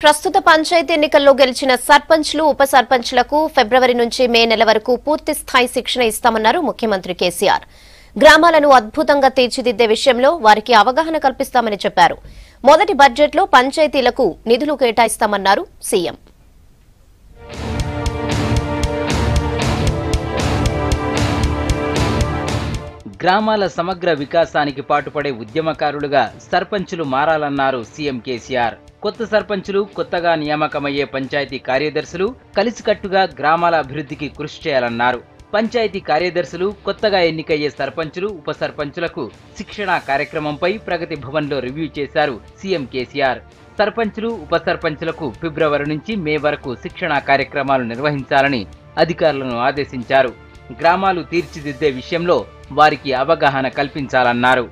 ప్రస్తుత పంచాయతీ ఎన్నికల్లో గెలిచిన సర్పంచ్లు ఉప సర్పంచ్లకు ఫిబ్రవరి నుంచి మే నెల వరకు పూర్తి స్థాయి శిక్షణ ఇస్తామన్నారు ముఖ్యమంత్రి కేసీఆర్. గ్రామాలను అద్భుతంగా తీర్చిదిద్దే విషయంలో వారికి అవగాహన కల్పిస్తామని చెప్పారు. మొదటి బడ్జెట్లో పంచాయతీలకు నిధులు కేటాయిస్తామన్నారు సీఎం. గ్రామాల సమగ్ర వికాసానికి పాటుపడే ఉద్యమకారులుగా సర్పంచులు మారాలన్నారు సీఎం కేసీఆర్. కొత్త సర్పంచులు, కొత్తగా నియామకమయ్యే పంచాయతీ కార్యదర్శులు కలిసికట్టుగా గ్రామాల అభివృద్ధికి కృషి చేయాలన్నారు. పంచాయతీ కార్యదర్శులు, కొత్తగా ఎన్నికయ్యే సర్పంచులు, ఉప సర్పంచులకు శిక్షణా కార్యక్రమంపై ప్రగతి భవన్లో రివ్యూ చేశారు సీఎం కేసీఆర్. సర్పంచులు, ఉప సర్పంచులకు ఫిబ్రవరి నుంచి మే వరకు శిక్షణా కార్యక్రమాలు నిర్వహించాలని అధికారులను ఆదేశించారు. గ్రామాలు తీర్చిదిద్దే విషయంలో వారికి అవగాహన కల్పించాలన్నారు.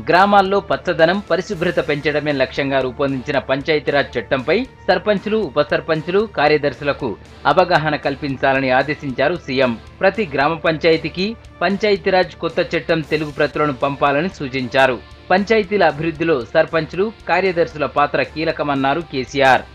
గ్రామాల్లో పచ్చదనం, పరిశుభ్రత పెంచడమే లక్ష్యంగా రూపొందించిన పంచాయతీరాజ్ చట్టంపై సర్పంచులు, ఉప సర్పంచులు, కార్యదర్శులకు అవగాహన కల్పించాలని ఆదేశించారు సీఎం. ప్రతి గ్రామ పంచాయతీకి పంచాయతీరాజ్ కొత్త చట్టం తెలుగు ప్రతులను పంపాలని సూచించారు. పంచాయతీల అభివృద్ధిలో సర్పంచులు, కార్యదర్శుల పాత్ర కీలకమన్నారు కేసీఆర్.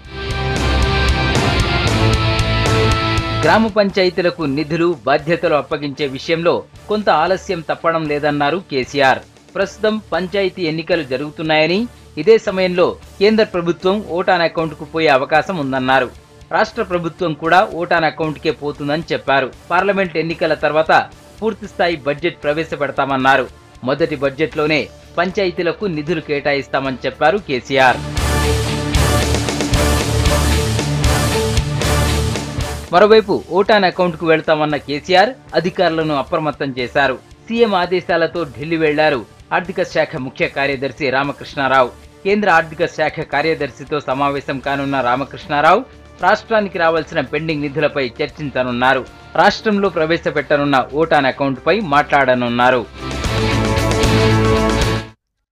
గ్రామ పంచాయతీలకు నిధులు, బాధ్యతలు అప్పగించే విషయంలో కొంత ఆలస్యం తప్పడం లేదన్నారు కేసీఆర్. ప్రస్తుతం పంచాయతీ ఎన్నికలు జరుగుతున్నాయని, ఇదే సమయంలో కేంద్ర ప్రభుత్వం ఓటాన్ అకౌంట్కు పోయే అవకాశం ఉందన్నారు. రాష్ట్ర ప్రభుత్వం కూడా ఓటాన్ అకౌంట్కే పోతుందని చెప్పారు. పార్లమెంట్ ఎన్నికల తర్వాత పూర్తిస్థాయి బడ్జెట్ ప్రవేశపెడతామన్నారు. మొదటి బడ్జెట్లోనే పంచాయతీలకు నిధులు కేటాయిస్తామని చెప్పారు కేసీఆర్. మరోవైపు ఓటాన్ అకౌంట్కు వెళ్తామన్న కేసీఆర్ అధికారులను అప్రమత్తం చేశారు. సీఎం ఆదేశాలతో ఢిల్లీ వెళ్లారు ఆర్థిక శాఖ ముఖ్య కార్యదర్శి రామకృష్ణారావు. కేంద్ర ఆర్థిక శాఖ కార్యదర్శితో సమావేశం కానున్న రామకృష్ణారావు రాష్ట్రానికి రావాల్సిన పెండింగ్ నిధులపై చర్చించనున్నారు. రాష్ట్రంలో ప్రవేశపెట్టనున్న ఓటాన్ అకౌంట్పై మాట్లాడనున్నారు.